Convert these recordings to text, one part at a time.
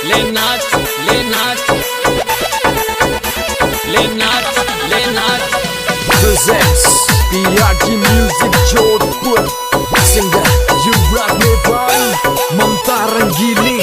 ले नाच ले नाच ले नाच ले नाच। Presents PRG Music Jodhpur. Singer Yuvraj Mehban, Mamta Rangili.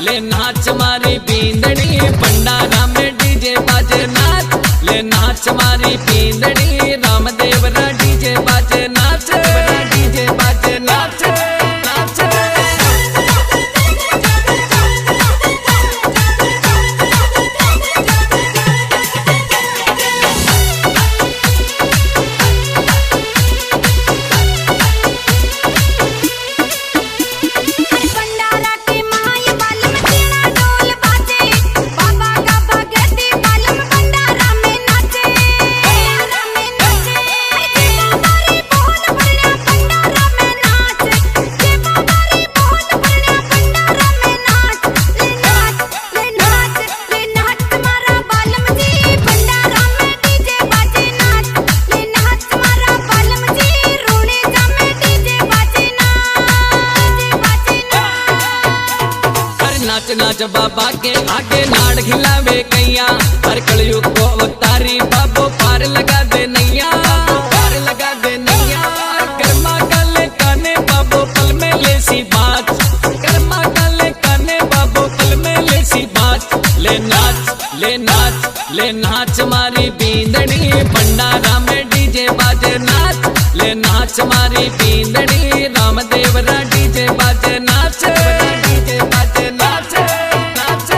ले नाच मारी बींदड़ी भंडारा में डीजे बाजे नाच। ले नाच मारी बींदड़ी रामदेव रा डीजे बाजे नाच। डीजे बाजे नाच नाच। नाच नाच बाबा के आगे नाड़ खिलावे कैया। हर कलयुग को अवतारी बाबो पार लगा दे नैया। पार लगा दे नैया। कर्मा काले काने बाबो पल में ले सी बात। कर्मा काले काने बाबो पल में ले सी बात। ले नाच ले नाच ले नाच मारी बींदड़ी भंडारा में डीजे बाजे नाच। ले नाच मारी बींदड़ी रामदेव रा डीजे बाजे नाच। डीजे बाजे नाच नाच।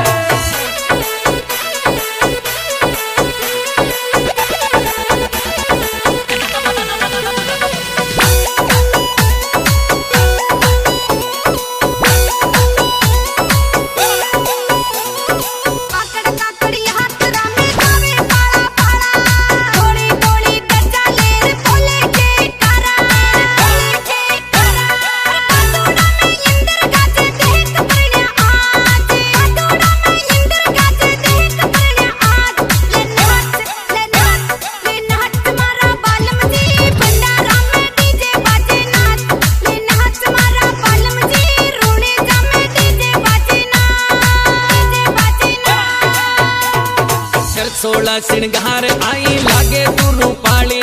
सोला श्रृंगार आई लागे तू रूपाली।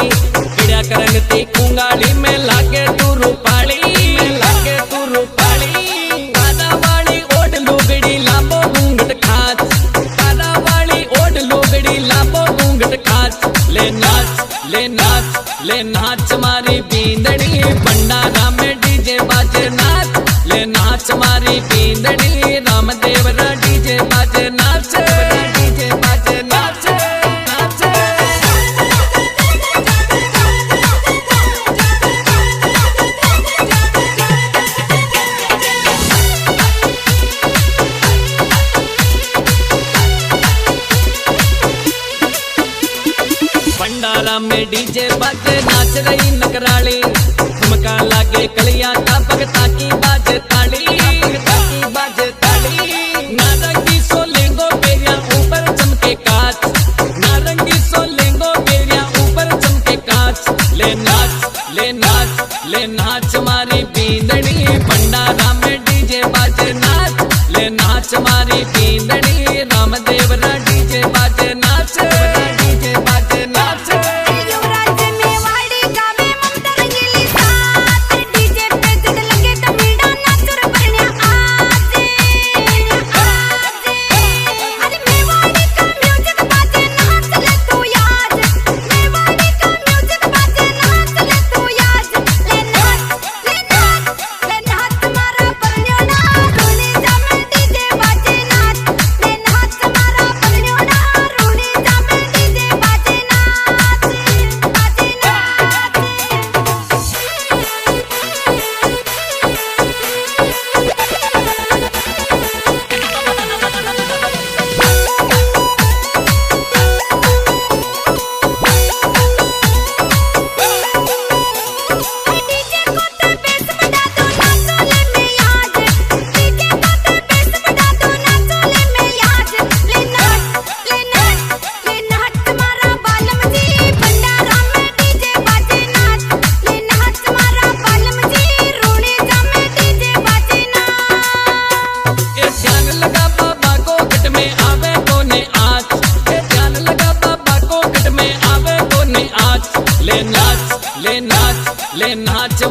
पीड़ा करंगती कुंगाली में लागे तू रूपाली। लागे तू रूपाली। कादा वाली ओढ़ लुगड़ी लाबो घूंघट खाच। कादा वाली ओढ़ लुगड़ी लाबो घूंघट खाच। ले नाच ले नाच ले नाच मारी बींदड़ी भंडारा में डीजे बाजे नाच। ले नाच मारी बींदड़ी रामदेव रा डीजे बाजे नाच। डीजे बाजे नाच नाच। भंडारा में डीजे बाजे नाच रही नगराली। ठुमका लागे कलिया का भगता की बाजे ताली। भगता की बाजे ताली। नारंगी सोलेंगो बेरिया ऊपर चमके कांच। नारंगी सोलेंगो बेरिया ऊपर चमके कांच। ले नाच ले नाच ले नाच मारी बींदड़ी भंडारा में डीजे बाजे नाच। ले नाच मारी बींदड़ी रामदेव रा डीजे बाजे नाच। डीजे बाजे नाच।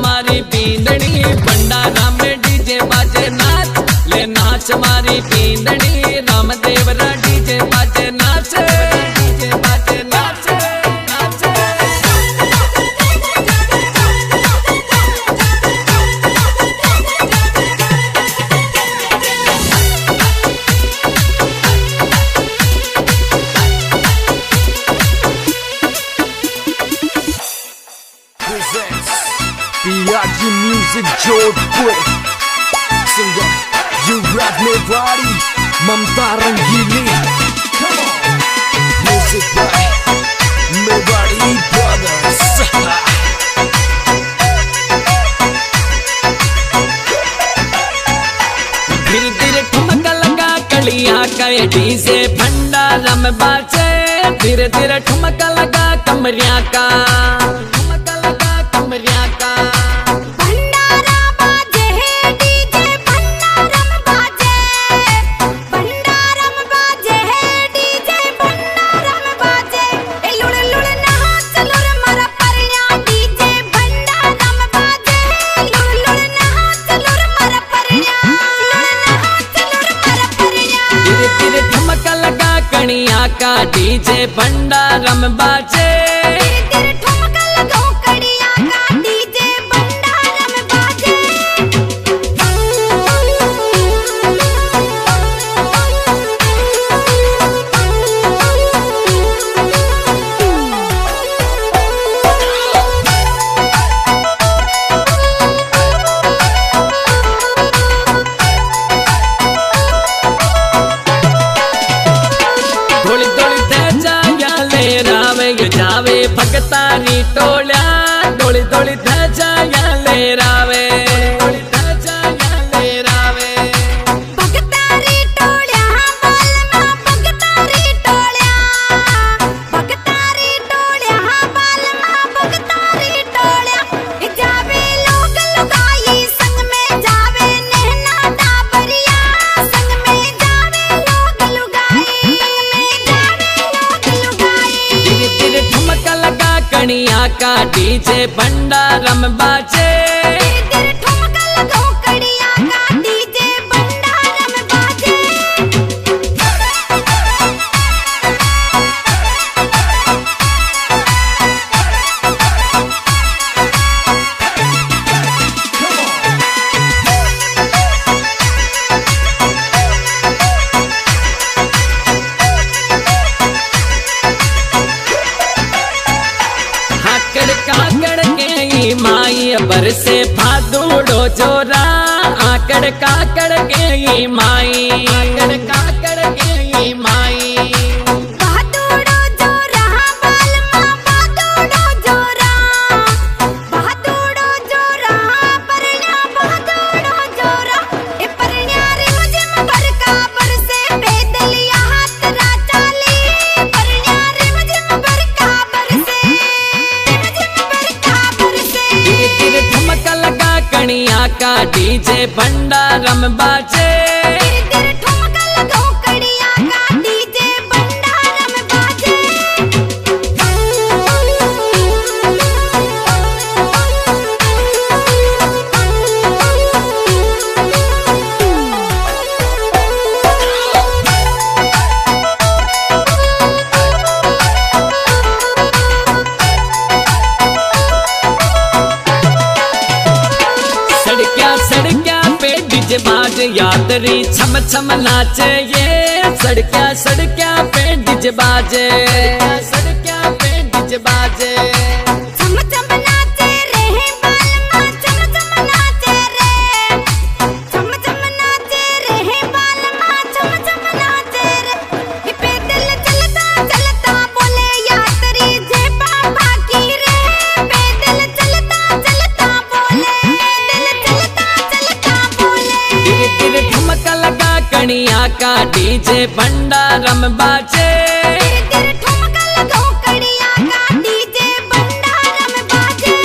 मारी बींदड़ी भंडारा में डीजे बाजे नाच ले नाच मारी बींदड़ी रामदेवरा डीजे बाजे नाच डीजे बाजे नाच नाच presents PRG Music Jodhpur. Singer Yuvraj Mewari, Mamta Rangili. Come on. Music by Mewari Brothers. धीरे धीरे ठुमका लगा कलिया का डीजे भंडारा में बाजे धीरे धीरे ठुमका लगा कमरिया का ठुमका लगा कमरिया का भंडारा बाजे है डीजे भंडारा में बाजे भंडारा में बाजे है डीजे भंडारा में बाजे ए लुड़ लुड़ नाच लुड़ मरा परिया डीजे भंडारा में बाजे लुड़ लुड़ नाच लुड़ मरा परिया लुड़ नाच लुड़ मरा परिया धीरे धीरे ठुमका लगा कनिया का डीजे भंडारा में बाजे तेरे ठुमका लगाओ कड़िया का डीजे भंडारा में बाजे थोड़ी थोड़ी दे जाया ले रावे ये जावे भगतानी टोल्या थोड़ी थोड़ी दे जाया ले रावे थोड़ी दे जाया ले रावे भगतारी टोल्या बालमा भगतारी टोल्या बालमा भगतारी टोल्या जावे लोग लुगाई संग में जावे नैना डाबरिया संग में जावे लोग लुगाई धीरे धीरे ठुमका लगा कनिया का डीजे भंडारा में बाजे तेरे ठुमका लगाओ कड़िया का डीजे भंडारा में बाजे हाकड़ काकड़ के ई माई बरसे भादुड़ो जोरा आकड़ काकड़ के ई माई आकड़ काकड़ के ई माई बहादुरो जोरा बालमा बहादुरो जोरा परण्या बहादुरो जोरा ए परण्या रे मुझे मबरका बरसे बेदलिया हाथ राचाली परण्या रे मुझे मबरका बरसे धीरे धीरे ठुमका लगा कनिया का डीजे भंडारा में बाजे तेरे ठुमका लगाओ कड़िया का डीजे भंडारा में बाजे सड़किया पे डीजे बाज यात्री छम छम नाचे ये सड़किया पे डीजे बाजे सड़किया पे डीजे बाजे चम चम नाचे रे बालमा चम चम नाचे रे चम चम नाचे रे बालमा चम चम नाचे रे ये पैदल चलता चलता बोले यात्री जे बाबा की रे पैदल चलता चलता बोले धीरे धीरे ठुमका लगा कनिया का डीजे भंडारा में बाजे तेरे ठुमका लगाओ कड़िया का डीजे भंडारा में बाजे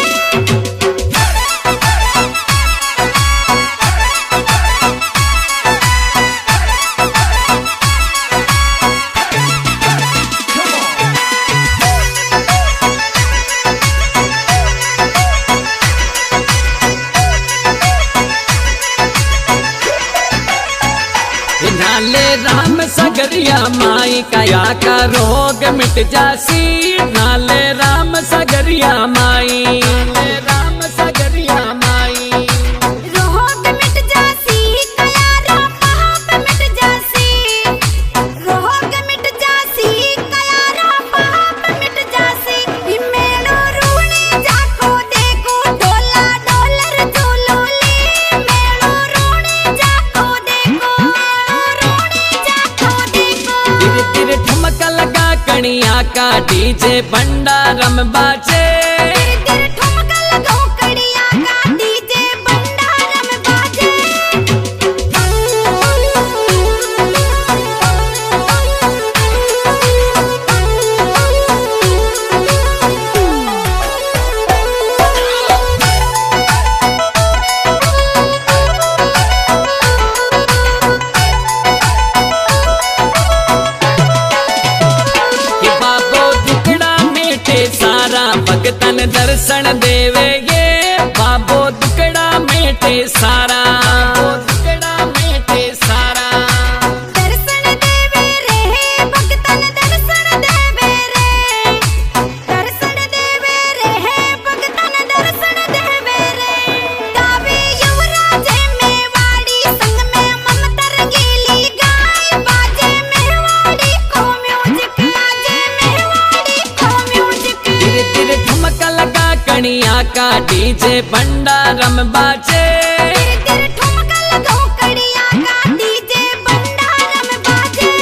सगरिया माई काया का रोग मिट जासी नाले राम सगरिया माई राम सगरिया माई रोग मिट जासी कया राम पाप मिट जासी रोग मिट जासी कया राम पाप मिट जासी मेलो रूणी जाको देखो डोला डॉलर झूलोली मेलो रूणी जाको देखो रूणी जाको देखो तिर तिर ठुमका लगा कणिया का डीजे भंडारम बाजे तिर ठुमका लगाओ कड़िया का डीजे भंडारम बाजे कि बाबो दुकड़ा मेटे सारा भगतन दर्शन देवे ये बाबो दुकड़ा मेटे सारा दुकड़ा मेटे सारा दर्शन देवे रे भगतन दर्शन देवे रे दर्शन देवे रे भगतन दर्शन देवे रे गावे युवराज मेवाड़ी संग में ममता रंगीली गाय बाजे मेवाड़ी को म्यूजिक बाजे मेवाड़ी को म्यूजिक तिर तिर ठुमका लगा कणिया का डीजे भंडारम बाजे तिर ठुमका लगाओ कड़िया का डीजे भंडारम बाजे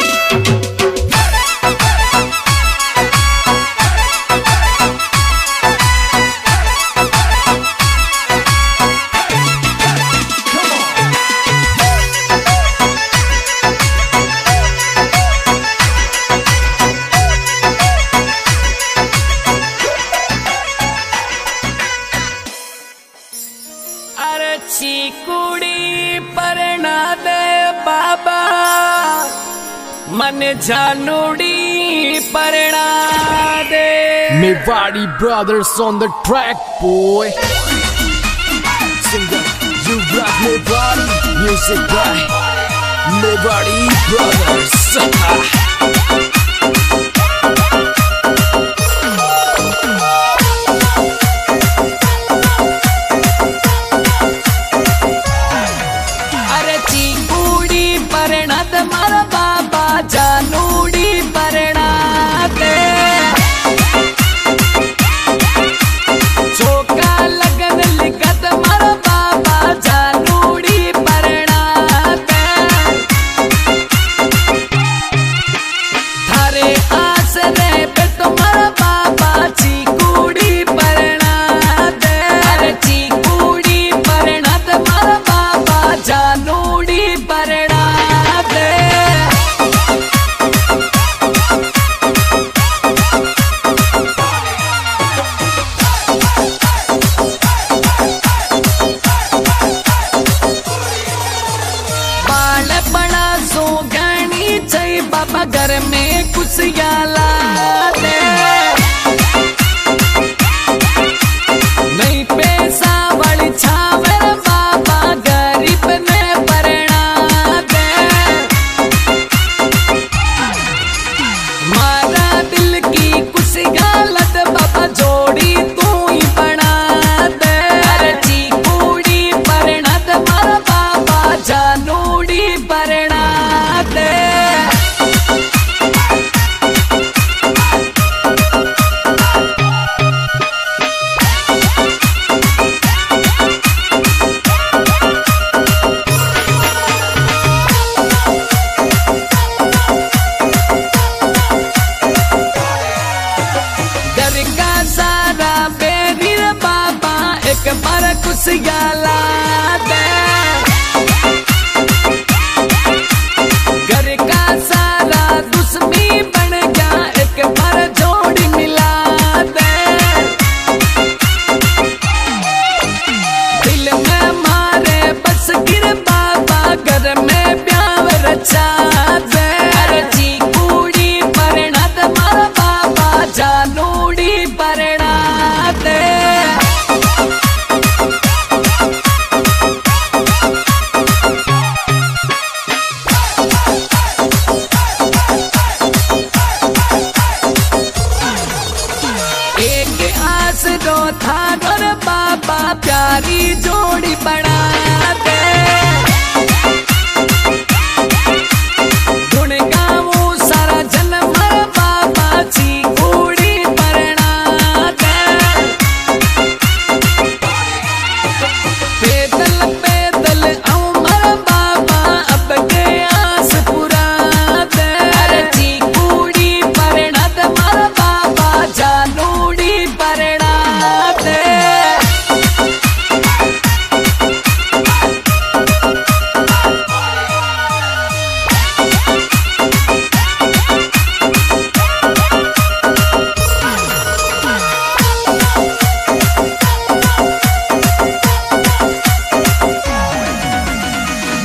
अरे चीकुड़ी परना दे बाबा मन जानूड़ी परना दे Mewari brothers on the track, boy. Singer, you rock Mewari. Music by Mewari brothers. अरे चीकुड़ी परना दे मारा बाबा जानूड़ी परना दे चौका लगन लिखत मारा बाबा जानूड़ी परना दे थारे आसरे पे तुम्हारा बाबा चीकुड़ी परना दे अरे चीकुड़ी परना दे मारा बाबा जानूड़ी परना दे बाल बड़ा सो गणी चाहिए बाबा घर में कुछ याला दे नहीं पैसा बड़ी छावर बाबा गरीब ने परना दे मारा दिल की कुछ गलत बाबा जोड़ी तू ही बना दे अरे चीकुड़ी परना दे मारा बाबा जानूड़ी परना दे घर का सारा बेरी बाबा एक बार कुछ गाला दे घर का सारा दुश्मी बन गया एक बार जोड़ी मिला दे दिल में मारे बस गिर बाबा घर में प्यार रचा दे अरे चीकुड़ी परना दे मारा बाबा जानूड़ी परना दे तारी जोड़ी बना दे। गुण गाऊं सारा जन्म बाबा जी कूड़ी बना दे। पैदल पैदल आऊं मर बाबा अब के आस पुरा दे। अरे जी कूड़ी बना दे मर बाबा जानूड़ी बना दे।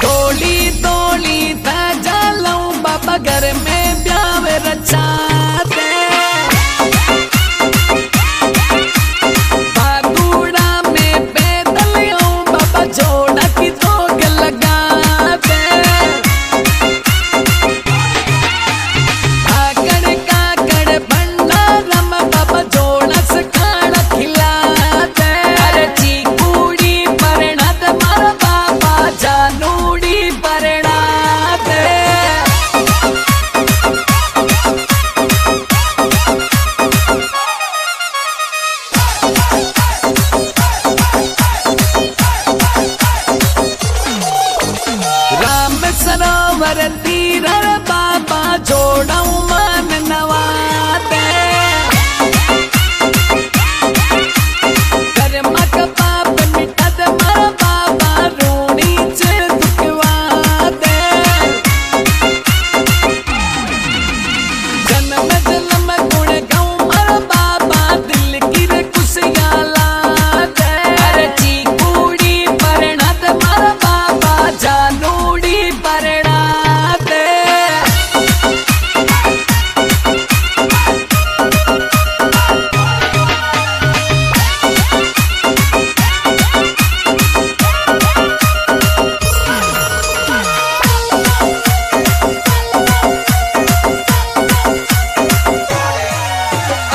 डोली डोली ताजा लाऊं बाबा घर में ब्याह रचा दे। बागुड़ा में पैदल आऊं बाबा जोड़ा की जोग लगा दे। काकड़ काकड़ भंडारम बाबा जोड़ा से खाना खिला दे। अरे जी कूड़ी बना दे मार बाबा जानूड़ी बना दे। राम सरोवर तीर बाबा जोड़ाऊं मन नवा दे। कर्मक पाप मिटा दे मार बाबा रूणी से दुखवा दे। जन्म जन्म गुण गाऊं मार बाबा दिल की रे खुशियां ला दे। अरे जी कूड़ी बना दे मार बाबा जानूड़ी बना दे।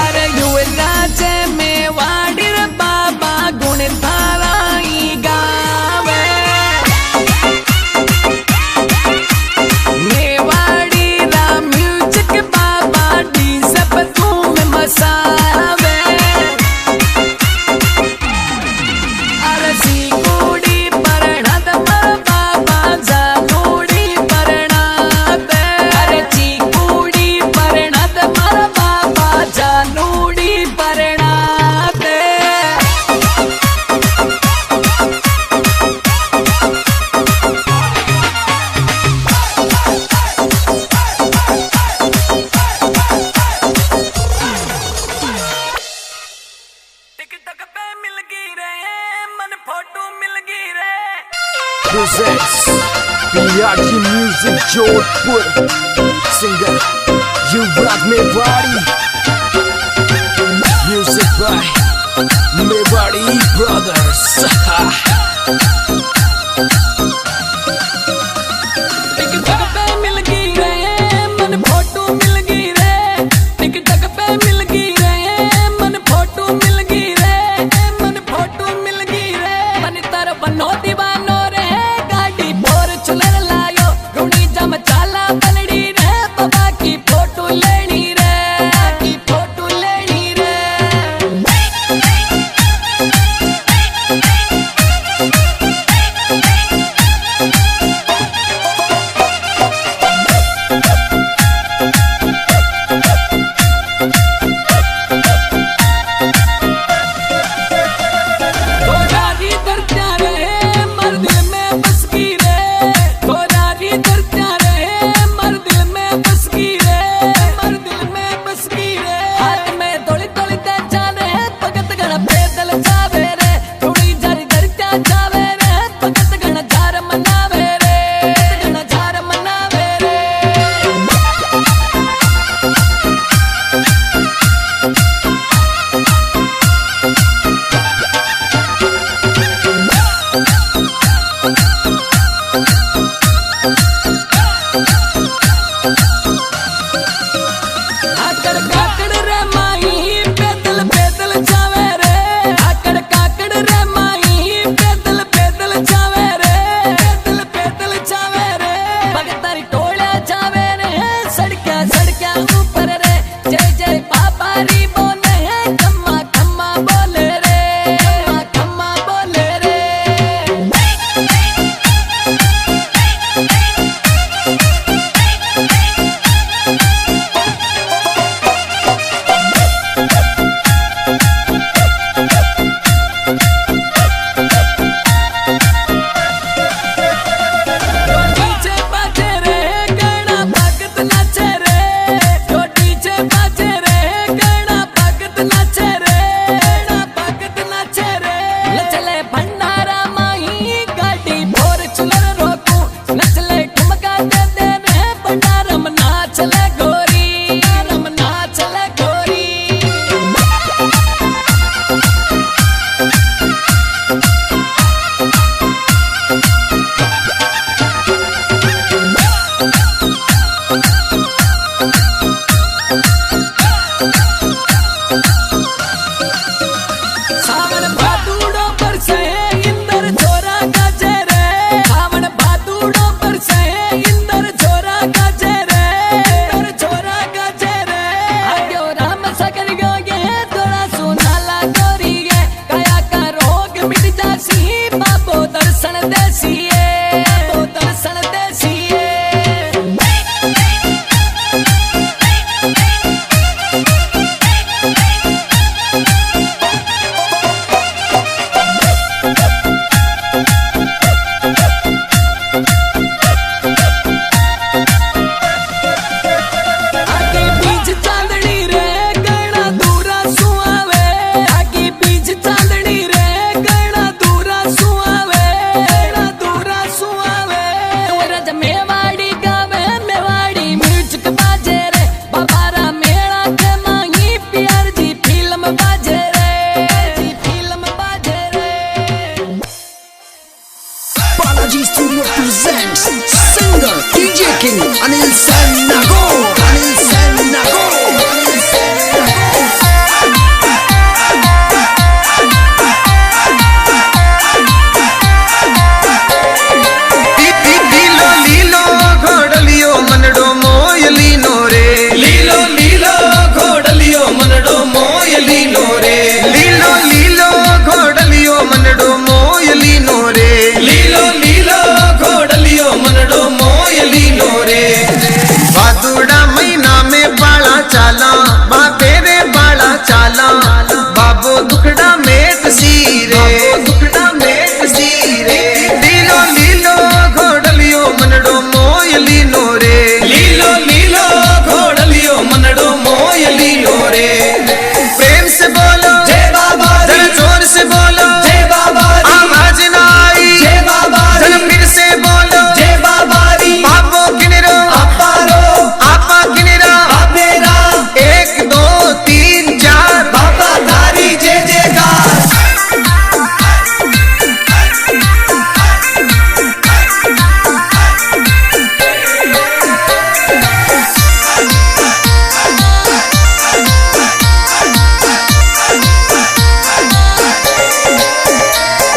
अरे युवराज में वाड़ी रे बाबा गुण धाराई गावे। मेवाड़ी रा म्यूजिक बाबा डीजे पे धूम मचावे। अरे जी कूड़ी बना दे मार बाबा जानूड़ी बना दे। अरे जी कूड़ी बना दे मार बाबा जानूड़ी बना दे। टिकटॉक पे मिल गई रे मन फोटो मिल गई रे। Presents PRG Music Jodhpur. Singer Yuvraj Mewari. Music by Mewari Brothers. TikTok पे मिल गई रे मन फोटो मिल गई रे। टिकटॉक पे मिल गई रे मन फोटो मिल गई रे। मन फोटो मिल गई रे मन तार बनो दीवानो रे। गाड़ी बोर चुलर लायो रूणी जम चाला पलड़ी ले गोरी, रम नाच ले गोरी। सावन भादुड़ो पर से इंदर छोरा गजे रे, सावन भादुड़ो पर से इंदर छोरा गजे रे, इंदर छोरा गजे रे। आग्यो राम सकर गयो ये थोड़ा सुनाला गोरी ये, काया का रोग मिट जासी बाबो दर्शन देसिए, बाबो दर्शन देसिए। आगे बीच चांदनी रे गणा दूरा सुआवे, आगे बीच चांदनी रे गणा दूरा सुआवे, गणा दूरा सुआवे। रज मेवाड़ी गावे मेवाड़ी म्यूजिक बाजे रे, बाबारा मेला के मांगी प्यार जी फिल्म बाजे रे, जी फिल्म बाजे रे। Balaji Studio presents singer DJ King Anil Sanago. Anil Sanago. Anil Sanago. लीलो लीलो घोड़लियो मनडो मोयलीनो रे, लीलो लीलो घोड़लियो मनडो मोयलीनो रे, लीलो लीलो घोड़लियो मनडो मोयलीनो रे, लीलो लीलो घोड़लियो मनडो मोयलीनो रे। भादुड़ा महीना में बाला चाला बाबे रे बाला चाला, बाबो दुखड़ा मेट सी रे, दुखड़ा मेट सी रे। लीलो लीलो घोड़लियो मनडो मोयलीनो रे, लीलो लीलो घोड़लियो मनडो मोयलीनो रे। प्रेम से बोलो जय बाबा, जरा जोर से बोलो जय बाबा, आवाज ना आई जय बाबा, जरा फिर से बोलो जय बाबा री। बाबो किनरो अपारो, आपा किनरा बाबेरा, 1 2 3 4 बाबा धारी जय जयकार।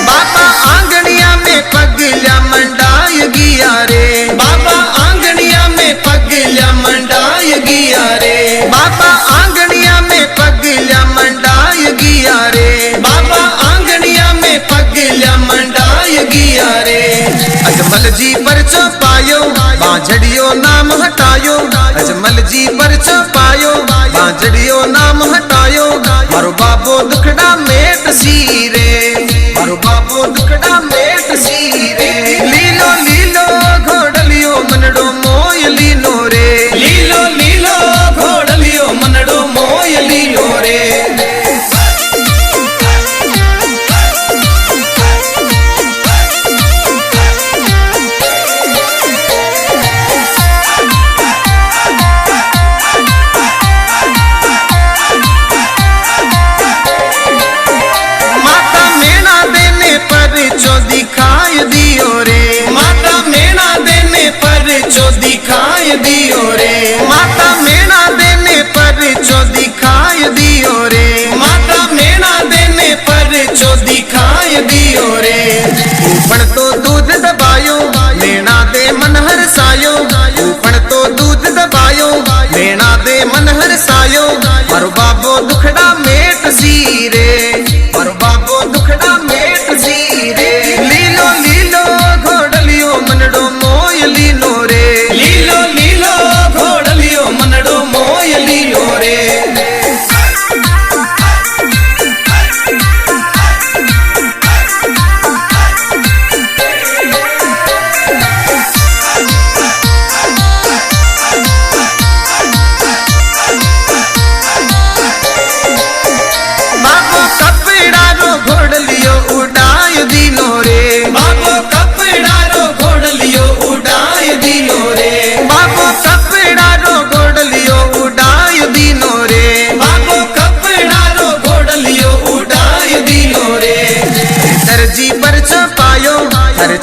बाबा आंगनिया में पगल्या मंडाय गिया रे, बाबा आंगनिया में पगल्या मंडाय गिया रे, बाबा आंगनिया में पगल्या मंडाय गिया रे, बाबा आंगनिया में पगल्या मंडाय गिया रे। अजमल जी पर पायो बांझड़ियो नाम हटायो, अजमल जी पर पायो बांझड़ियो नाम हटायो। मारो बाबो दुखड़ा मेट सी रे, मारो बाबो दुखड़ा मेट सी रे। लीलो लीलो घोड़लियो मनडो मोयलीनो रे, लीलो लीलो घोड़लियो मनडो मोयलीनो रे।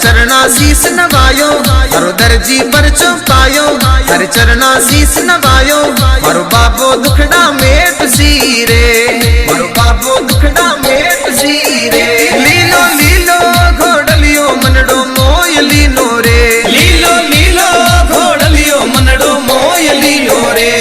चरणा शीस नवायो मारो दर्जी पर चौपायो हर चरणा शीस नवायो मारो बाबो दुखड़ा मेट सीरे मारो बाबो दुखड़ा मेट सीरे लीलो लीलो घोड़लियो मनड़ो मोय लीनो रे लीलो लीलो घोड़लियो मनड़ो मोय लीनो रे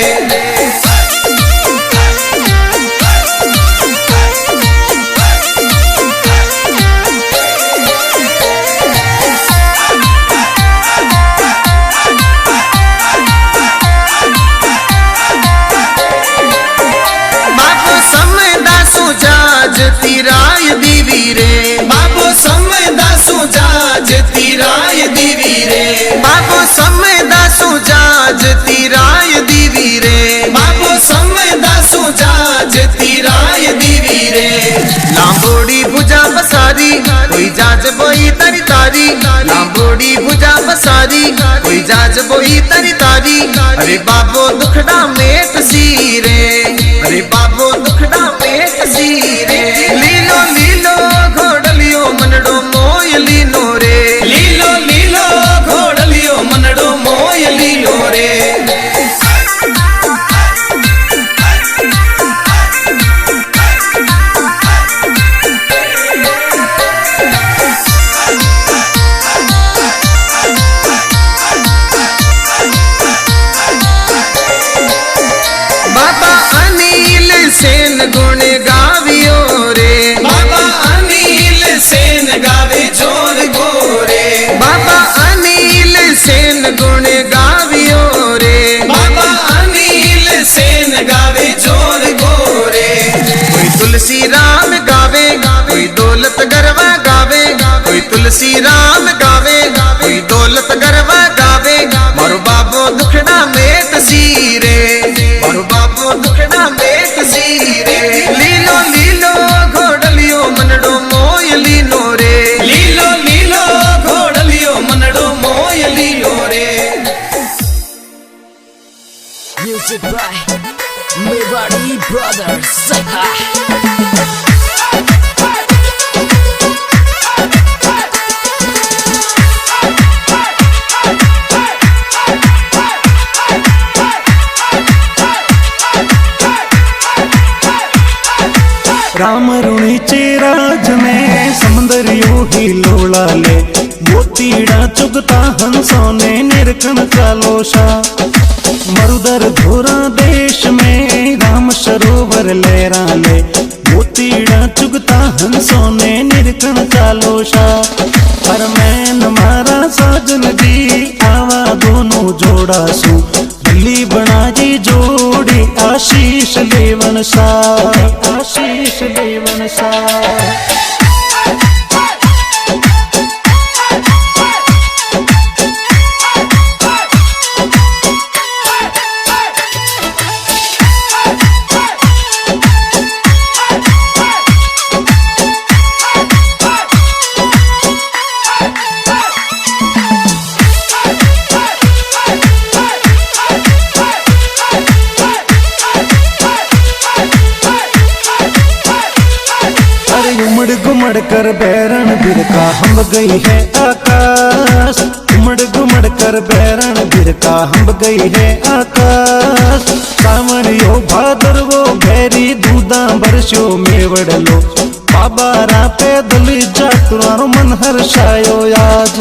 जाज तीराय दीवी रे बाबो समय दासु जाज तीराय दीवी रे बाबो समय दासु जाज तीराय दीवी रे बाबो समय दासु जाज तीराय दीवी रे लांबोड़ी भुजा बसारी कोई जाज बोई तरी तारी लांबोड़ी भुजा बसारी कोई जाज बोई तरी तारी अरे बाबो दुखड़ा मेट सीरे अरे बाबो दुखड़ा मेट सीरे लीलो लीलो घोड़लियो मनड़ो मोय लीनो रे लीलो लीलो घोड़लियो मनड़ो मोय लीनो रे बाबा अनिल सेन गुण गावियो रे बाबा अनिल सेन गावे जोर गोरे बाबा अनिल सेन गुण गावियो रे बाबा अनिल सेन गावे जोर गोरे कोई तुलसी राम गावे कोई दौलत गरवा गावे कोई तुलसी राम गावे कोई दौलत गरवा गावे मारो बाबो दुखड़ा मेट सीरे मारो बाबो दुखड़ा मेट सीरे लीलो लीलो घोड़लियो मनड़ो मोय लीनो रे लीलो लीलो घोड़लियो मनड़ो मोय लीनो रे Music by Mewari Brothers. Ram रुणीचे राज में समुंदरियो ही लोला ले मोतीड़ा चुगता हंसों ने निरकन चालोशा मरुदर धोरा देश में राम सरोवर लहरा ले मोतीड़ा चुगता हंसों ने निरकन चालोशा पर मैन मारा साजन जी आवा दोनों जोड़ा सू बल्ली बना जी जोड़ी आशीष लेवन सा आशीष लेवन सा घुमड़ कर बैरन बिरका हम गई है आकाश घुमड़ कर बैरन बिरका हम गई है आकाश सावन यो भादर वो भैरी दूधा बरसो मेवड़ लो बाबा रा पैदल जातुरारो मन हर्षायो आज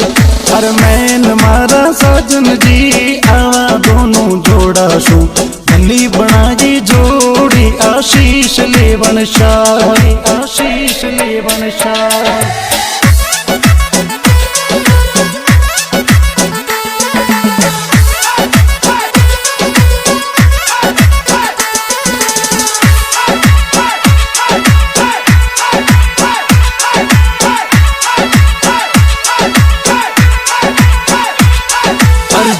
हर मैन मारा साजन जी आवा दोनों जोड़ा सू गली बना जी जोड़ी आशीष लेवन शाह आशीष लेवन शाह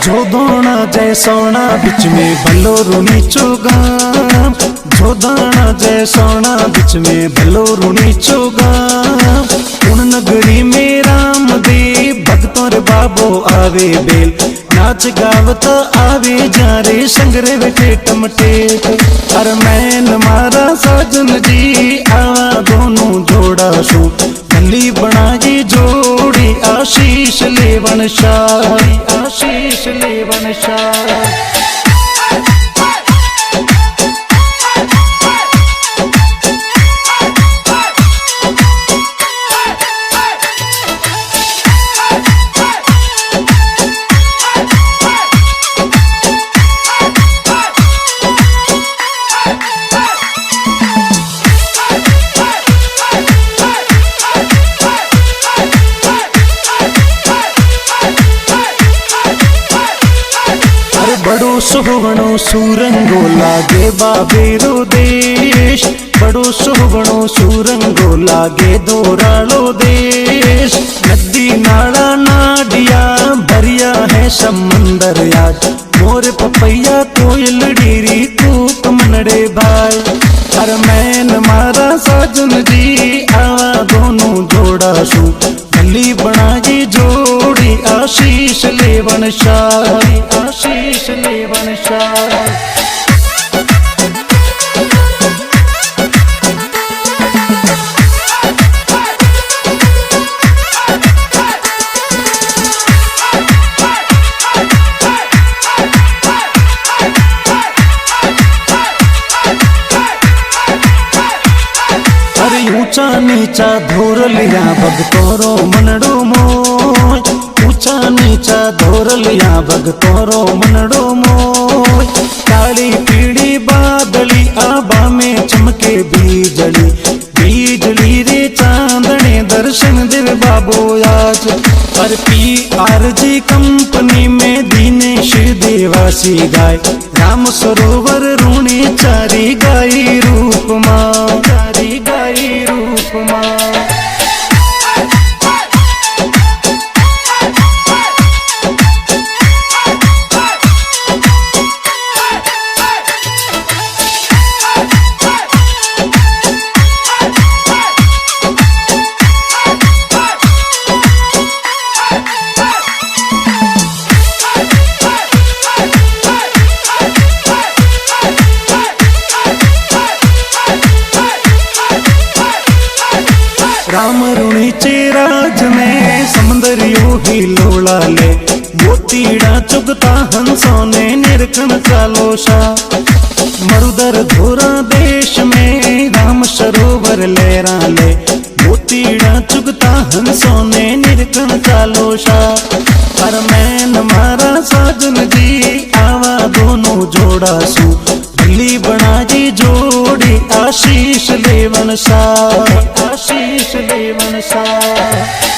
जो दोना जय सोना बिच में भलो रुनी चोगाम जो दाना जय सोना बिच में भलो रुनी चोगाम उन नगरी में राम दे भक्तों रे बाबो आवे बेल नाच गावत आवे जा रे संगरे बैठे टमटेक हर मैन मारा साजन जी आवा दोनों जोड़ा सू गली बना जी जोड़ी आशीष आशीष लेवन शाह, आशीष लेवन शाह। बड़ो सुहवणो सूरंगो लागे बाबेरो देश, बड़ो सुहवणो सूरंगो लागे दोरालो देश। नदी नाला नाडिया भरिया है समंदर आज, मोर पपैया कोयल डेरी कूक मनड़े भाई। हर मैन मारा साजन जी आवा दोनों जोड़ा सू, भली बनाई जोड़ी आशीष लेवन शाह, आशीष लेवन शाह। ऊंचा नीचा धोरलिया भगतोरो मनड़ो मोय, ऊंचा नीचा धोरलिया भगतोरो मनड़ो मोय। काली पीड़ी बादली आबा में चमके बीजली, बीजली रे चांदने दर्शन देव बाबो आज। पर PRG कंपनी में दिनेश देवासी गाय, राम सरोवर रूणी चारी गाई रूप माँ, चारी गाई रूप माँ। राम रुणी राज में समंदरियो ही लोड़ा ले, मोतीड़ा चुगता हंसों ने निरखण चालोशा। मरुदर धोरा देश में राम सरोवर लहरा ले, मोतीड़ा चुगता हंसों ने निरखण चालोशा। पर मैन मारा साजन जी आवा दोनों जोड़ा सू, भली बनाई जोड़ी आशीष लेवन शाह, आशीष लेवन शाह।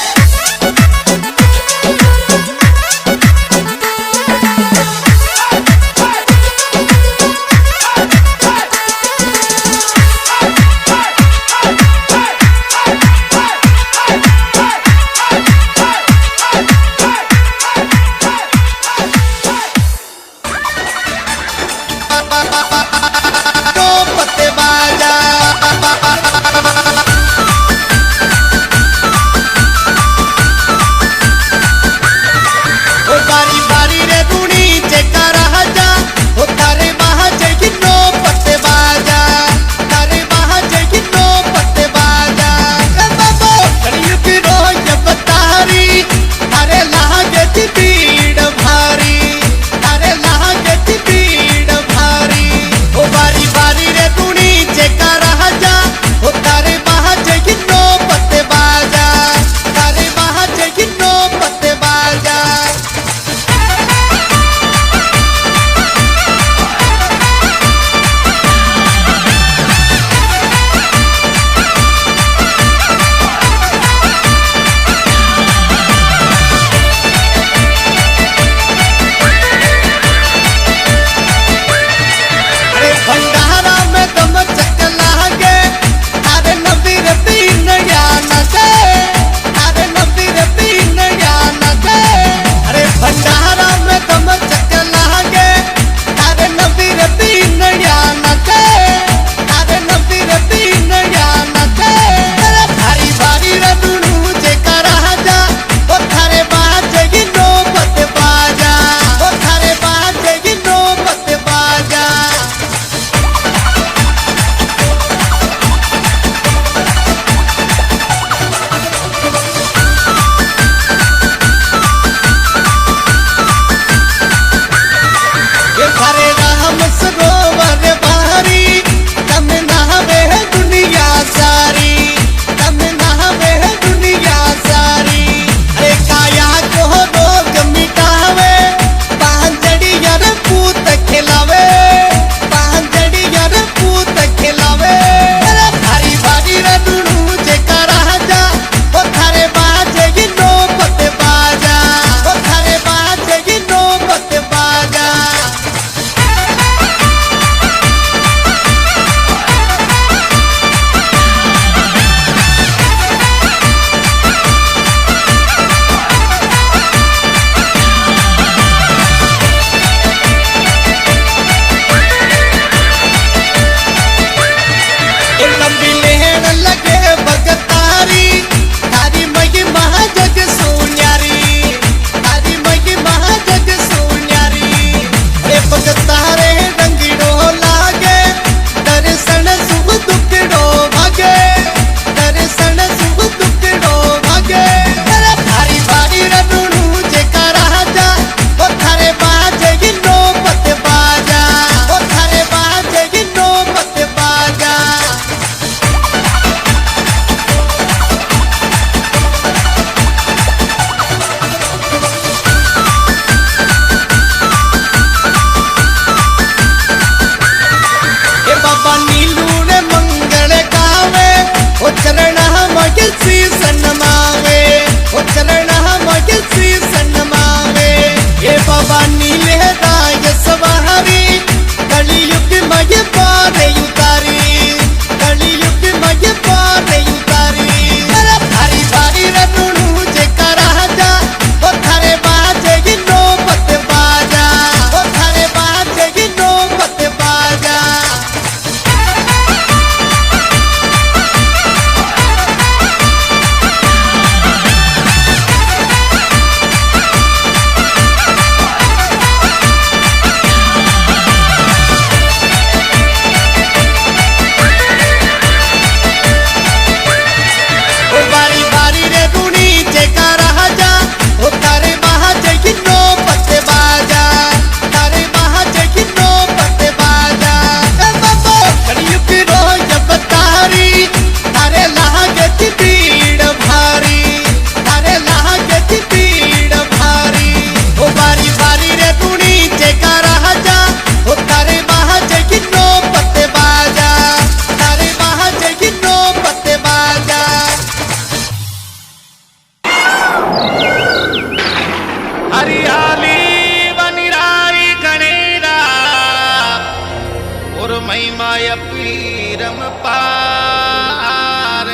महिमा पीरम पार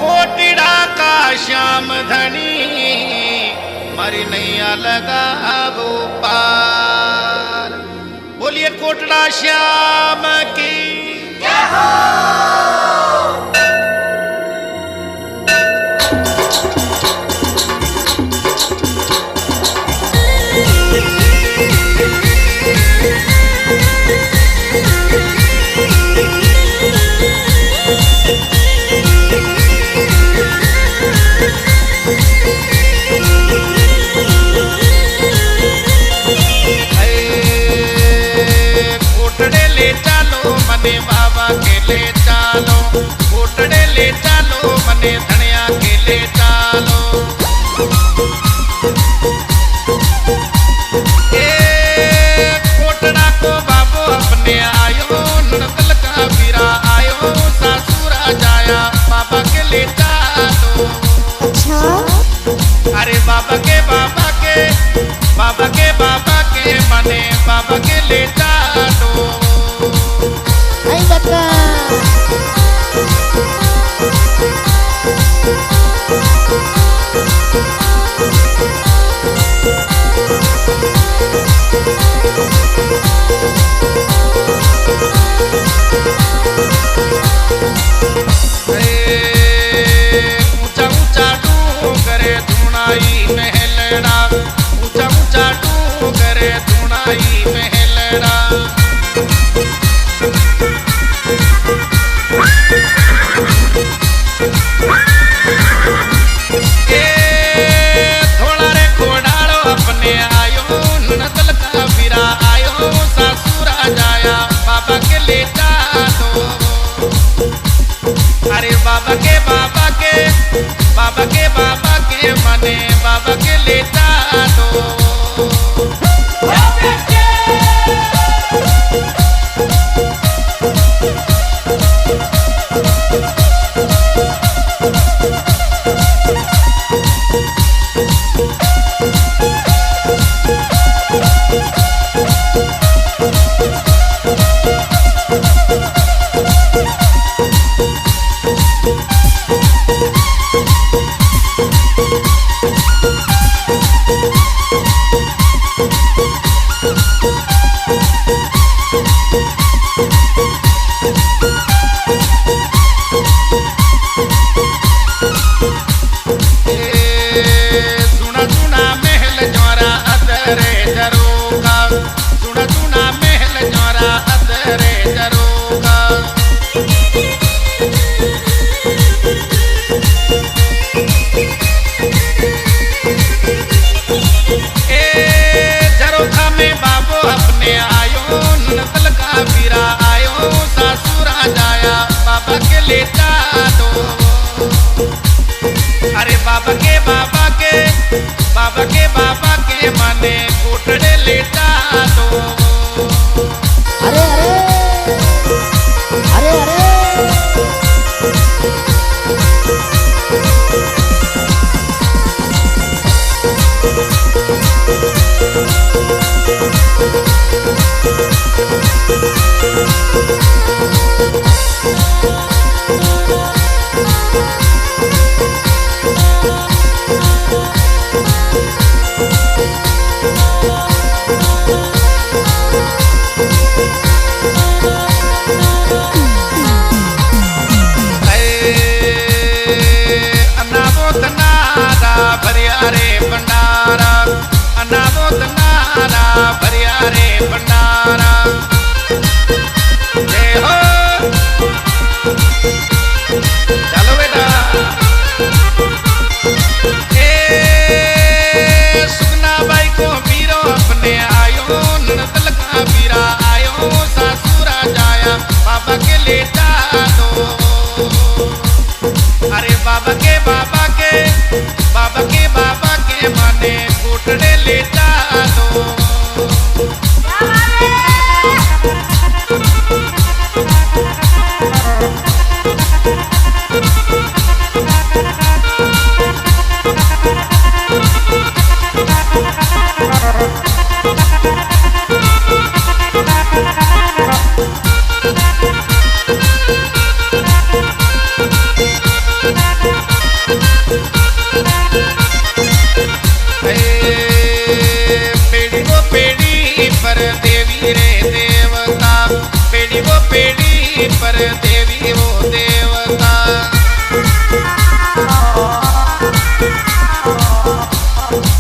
कोटिड़ा का श्याम धनी मारी नैया लगा वो पार। बोलिए कोटड़ा श्याम की जय हो। मने बाबा के ले चालो कोटड़े ले चालो मने धनिया के ले चालो। कोटड़ा को बाबू अपने आयो नकल का बीरा आयो सासुरा जाया बाबा के ले चालो। अच्छा अरे बाबा के मने बाबा के ले चालो। आई बका ऊंचा ऊंचा डूंगर धुनाई महलड़ा ऊंचा ऊंचा डूंगर धुनाई महलड़ा। थोड़ा रे कोडालो अपने आयो नदल का बीरा आयो सासुरा जाया बाबा के ले चालो। अरे बाबा के मने बाबा के ले चालो। सुना सुना महल ज्वारा अदरे जरोगा सुना सुना महल ज्वारा अदरे जरोगा। जरोखा में बाबू अपने आयो नकल का बीरा आयो सासुरा जाया बाबा के ले चालो। अरे बाबा के मने कोटड़े ले चालो। अरे अरे अरे अरे भरिया रे भंडारा अनाबोत नारा भरिया रे भंडारा। जय हो चलो बेटा। सुगना बाई को बीरो अपने आयो नदल का बीरा आयो सासुरा जाया बाबा के ले चालो। अरे बाबा के मने कोटड़े ले चालो। देवता, पेड़ी वो पेड़ी पर देवी वो देवता।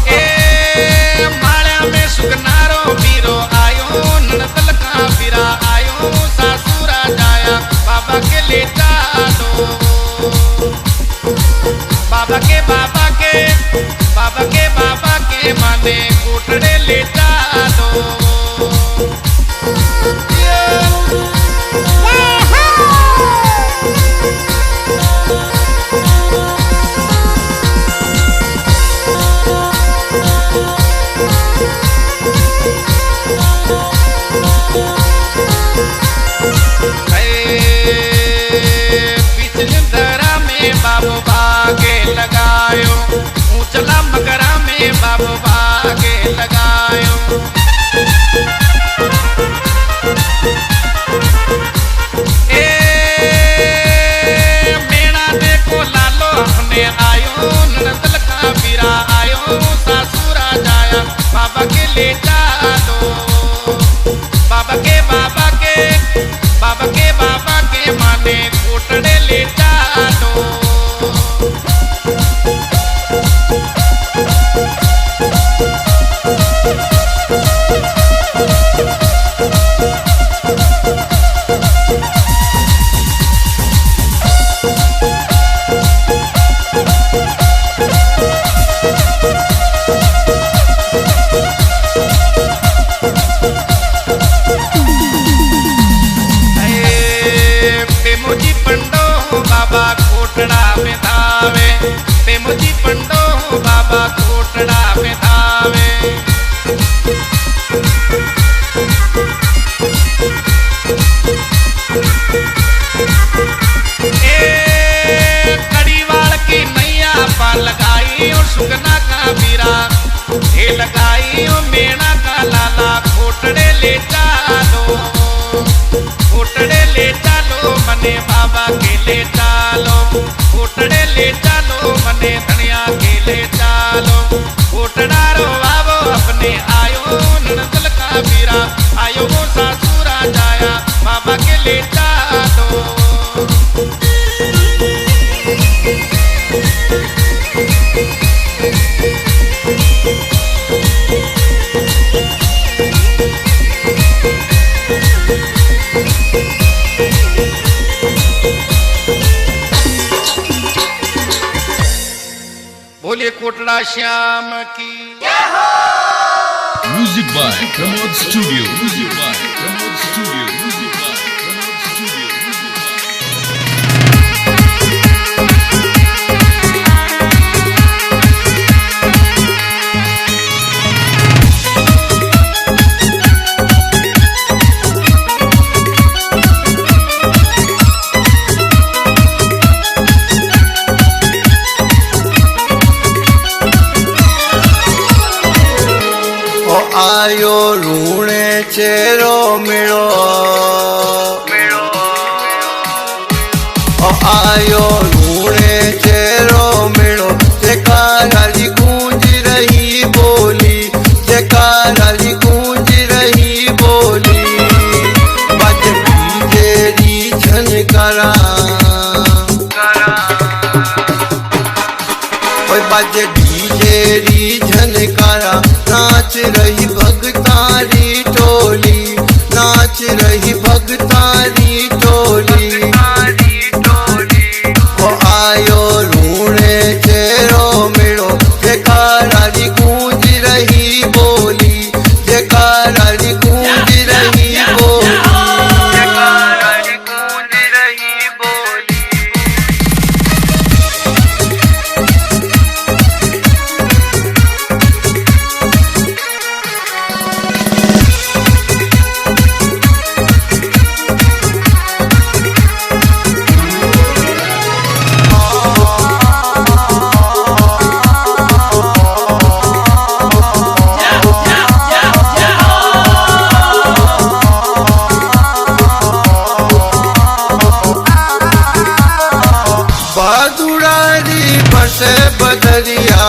ए माळ्या में सुगनारो बीरो आयो, ननतल का बीरा आयो, सासुरा जाया बाबा के ले चालो। बाबा के बाबा के बाबा के बाबा के माने कोटड़े ले चालो। बाबू बागे लगायो, ऊंचला मकरा में बाबू बागे लगायो। ए मेणा देखो लालो अपने आयो, ननतल का बीरा आयो, सासुरा जाया बाबा के ले चालो। बाबा के बाबा के बाबा के बाबा के माने कोटड़े ले चालो। पेमुजी पंडो बाबा कोटड़ा में धावे, पेमुजी पंडो बाबा कोटड़ा में धावे। ए कड़ीवाल की नैया पा लगाई और सुगना का बीरा हे लगाई और मेणा का लाला कोटड़े ले चालो। कोटड़े ले चालो मने बाबा के ले चालो, कोटड़े ले चालो मने धनिया के ले चालो। कोटड़ा रो बाबो अपने आयो, ननतल का बीरा आयो, वो सासुरा जाया बाबा के ले चालो। बोलिए कोटड़ा श्याम की। Music by Pramod Studio. Music by Pramod Studio. Music by Pramod Studio. आयो रूणे चेरो मिलो, आयो रूणे चेरो मिलो। जयकाराली गूंज रही बोली, जयकाराली गूंज रही बोली। बज तेरी झनकारा, बज तेरी झनकारा। नाच रही भगतारी टोली, नाच रही भगतारी टोली। वो आयो रूणे चेरो मिलो, जयकाराली गूंज रही बोली, जयकाराली गूंज रही बोली, जयकाराली गूंज रही बोली। बरसे बदरिया,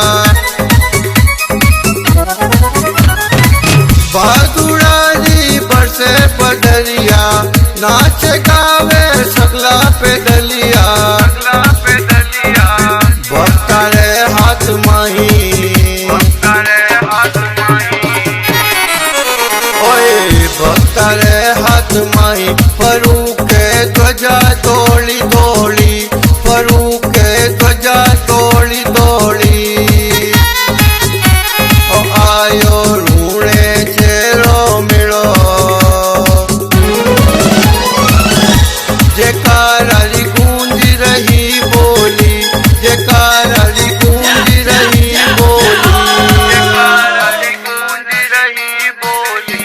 बहादुरारी बरसे डरिया नाच गावे सगला पे दलिया भक्ता रे हाथ माही ओए भक्ता रे हाथ माही फरू के ध्वजा तोड़ी तोड़ी फरू के ध्वजा तोड़ी तोड़ी ओ आयो रूणे चेरो मिलो जयकाराली गूंज रही बोली जयकाराली गूंज रही बोली जयकाराली गूंज रही बोली।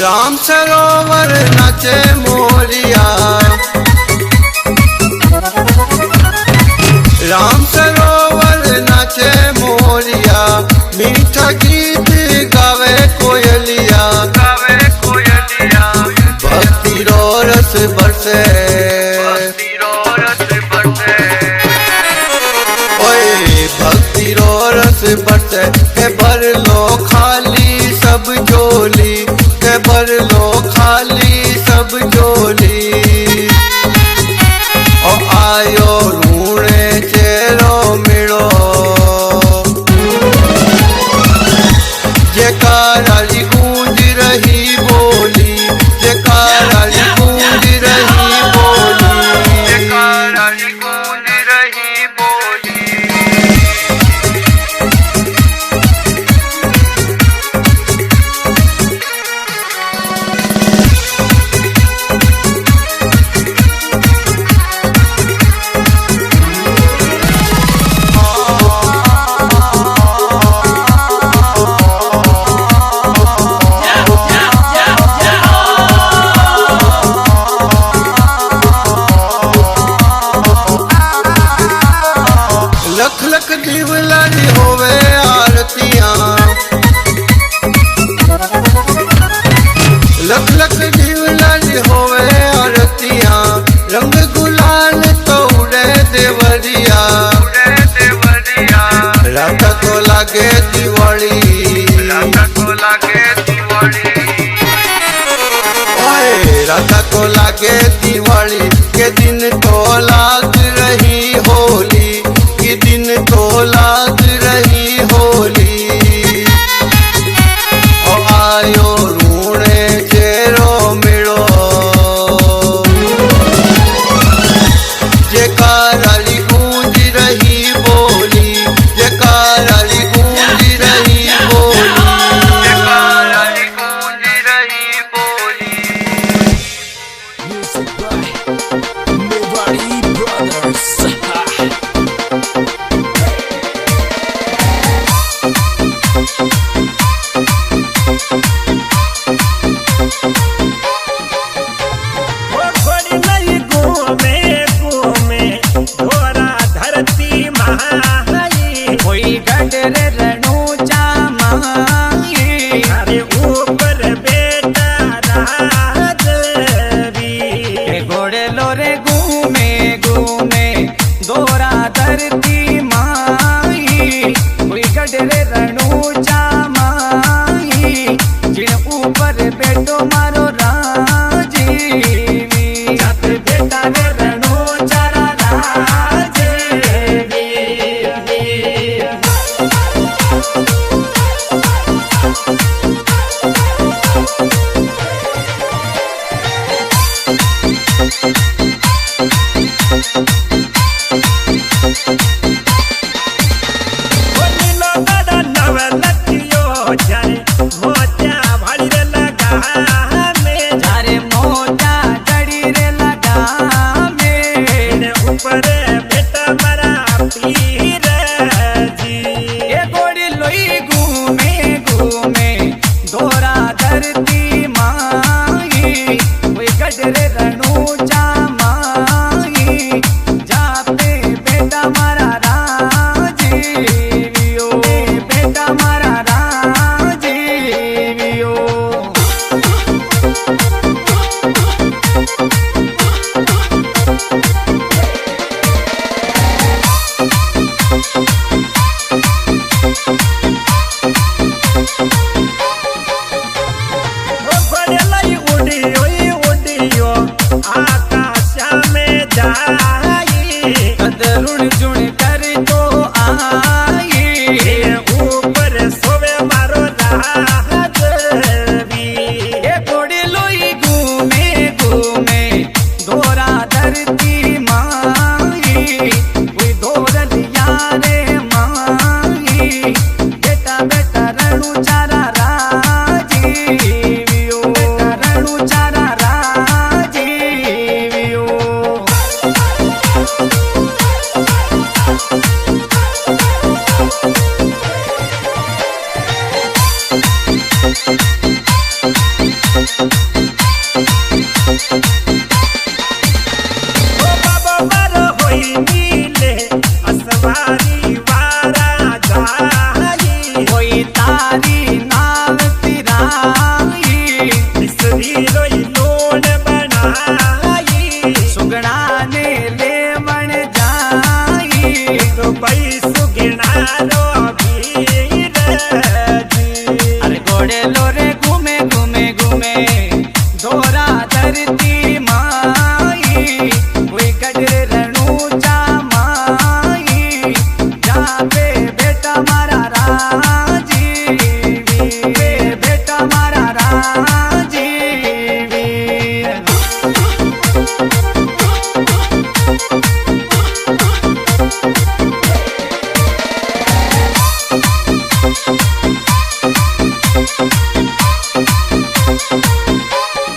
राम सरोवर नाचे मोरिया राम सरोवर नाचे मोरिया मीठा गीत गावे कोयलिया भक्ति रो रस बरसे ओए भक्ति रो रस बरसे के भर लो खाली सब जोली के भर लो खाली सब जोली ओ आयो रूणे चेरो मिलो जयकाराली गूंज रही बोली जयकाराली गूंज रही बोली जयकाराली गूंज रही बोली। लख लख दीवलारी होवे आरतियां लख लख दीवलारी होवे आरतियां रंग गुलाल तो उड़े देवरिया रात को लागे दिवाली ओए रात को लागे दिवाली के दिन तो लाग रही होली के दिन तो लाग रही होली ओ आयो रूणे चेरो मिलो जयकाराली गूंज रही बोली जयकाराली गूंज रही बोली जयकाराली गूंज रही बोली। Music by Mewari Brothers. कोई गडरे रणू चामाई अरे ऊपर बेटा राजवी के घोड़े लोरे घूमे घूमे दोरा धरती माई कोई गडरे रणू चामाई जिन ऊपर बैठो मारो राजीवी छत बेटा रे रणो चारा राजवी नीलो दादा ना बेटा बेटा रणु चारा राजीवियो बेटा रणु चारा राजीवियो असवारी वारा जाई होई तारी नाव तिराई इसरी रोई लोन बनाई सुगना ने ले बन जाई तो भाई सुगना रो भीर जी अरे घोड़े लोरे घूमे घूमे घूमे दोरा धरती माई कोई गजरे रणू बेटा मारा राजीवी बेटा मारा राजीवी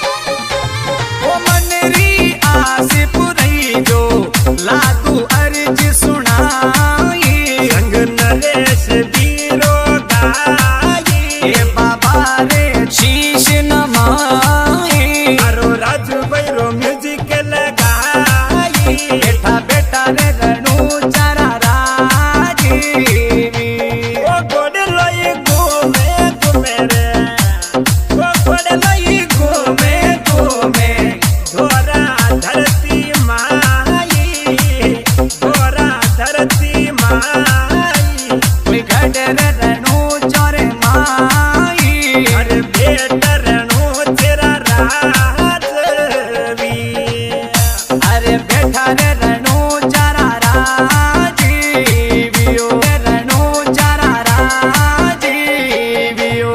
ओ मनरी आस पुरई जो लादू अर्ज सुनाई संग नरेश बीरो गाई ए बाबा रे शीश नमाई अरो राजू भैरो म्यूजिक लगाई बेटा बेटा रे रणू चारा राजीवी ओ गोड़ लई घूमे घूमे रे ओ गोड़ लई घूमे घूमे धोरा धरती माई धोरा धरती माई कोई घडर रणू चोरे माई अरे बेटा रणू तेरा राजवी अरे बेटा रे रणू चारा राजीवियो रणू चारा राजीवियो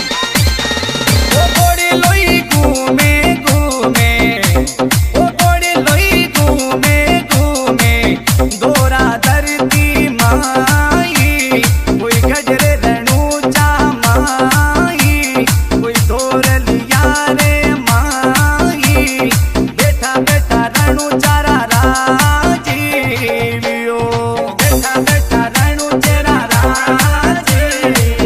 ओ गोड़ी लोई घूमे घूमे ओ गोड़ी लोई घूमे घूमे दोरा धरती माई कोई गजरे रणू चा माई कोई दौर लिया रे माई बेटा बेटा रणू चारा राजीवियो बेटा बेटा रणू तेरा राजीवी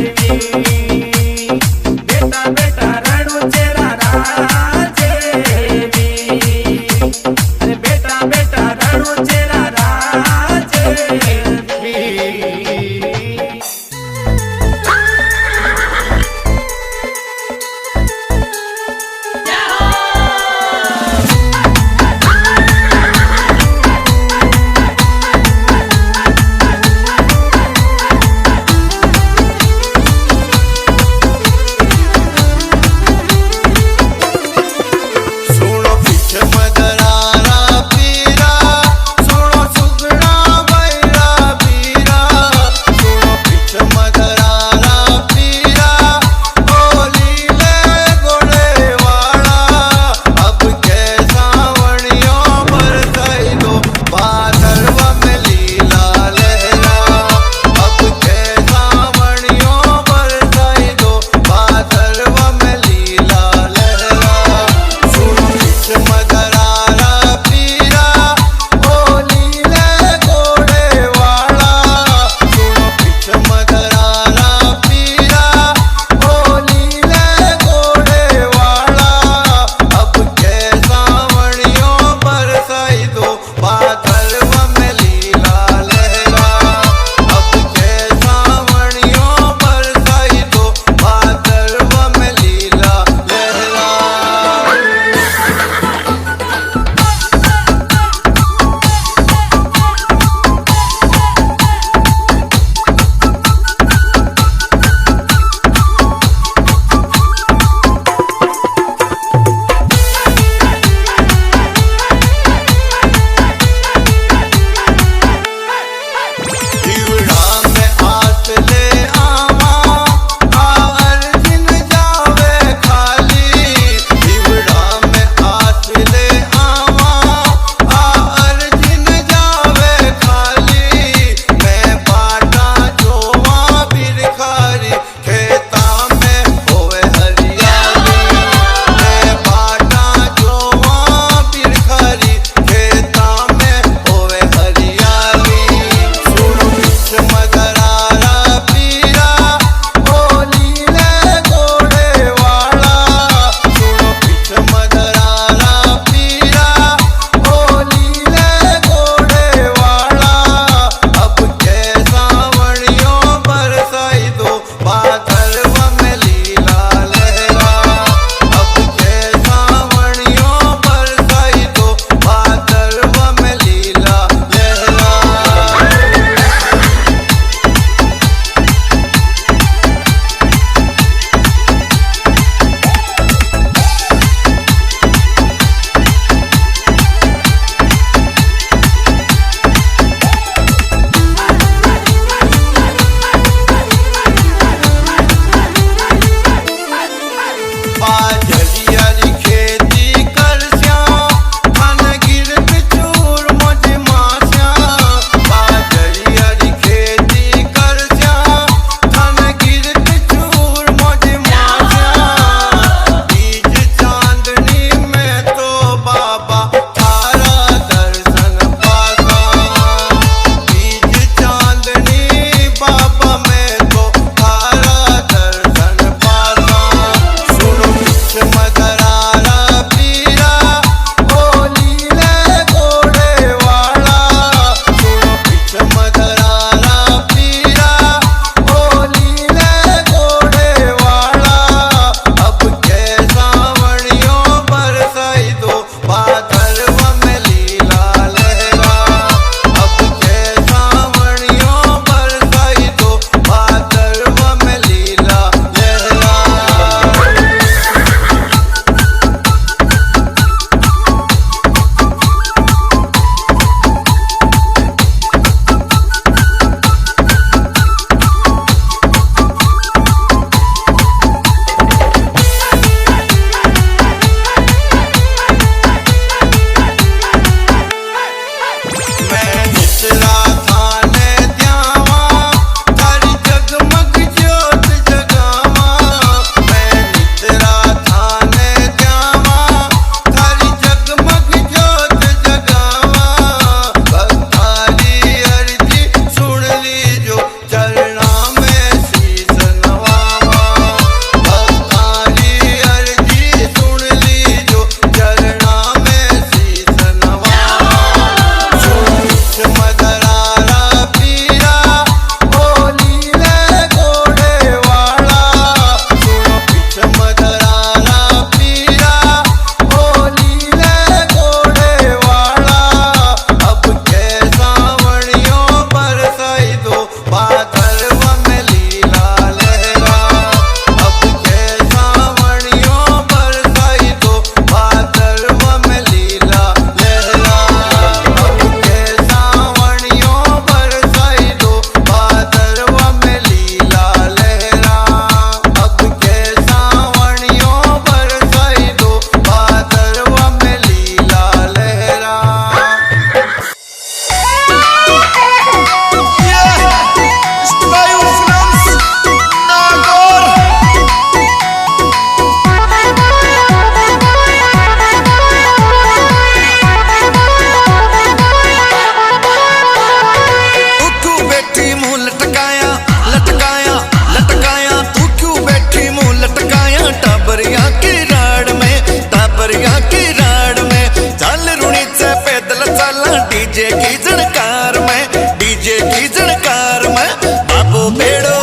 डीजे की झणकार में, डीजे की झणकार में बाबू बेड़ो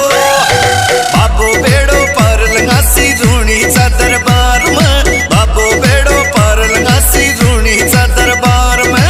पर लगासी रूणी सा दरबार में, बाबू बेड़ो पर लगासी रूणी सा दरबार में।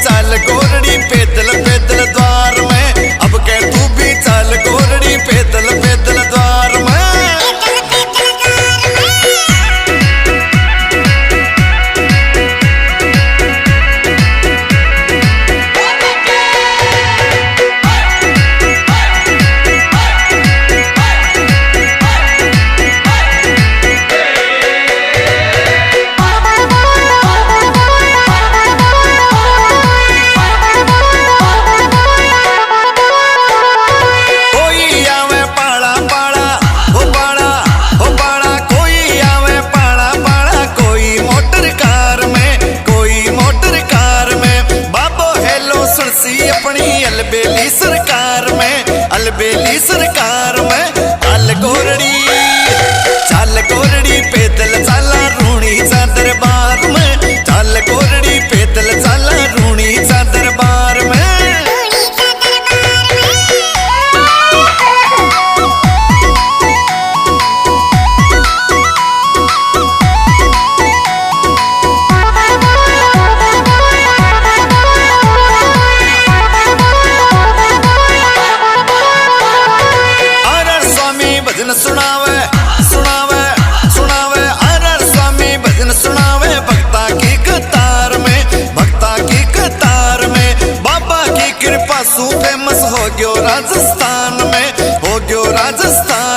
चल गोरड़ी पैदल पैदल द्वार में, अब कह तू भी चल गोरड़ी पैदल पैदल द्वार में। अलबेली सरकार में, अलबेली सरकार में चल गोरड़ी पैदल चला रूणी सा दरबार में, चल गोरड़ी पैदल चला रूणी सा दरबार में। सुनावे सुनावे सुनावे आर स्वामी भजन सुनावे, भक्ता की कतार में, भक्ता की कतार में बाबा की कृपा सु फेमस हो गयो राजस्थान में, हो गयो राजस्थान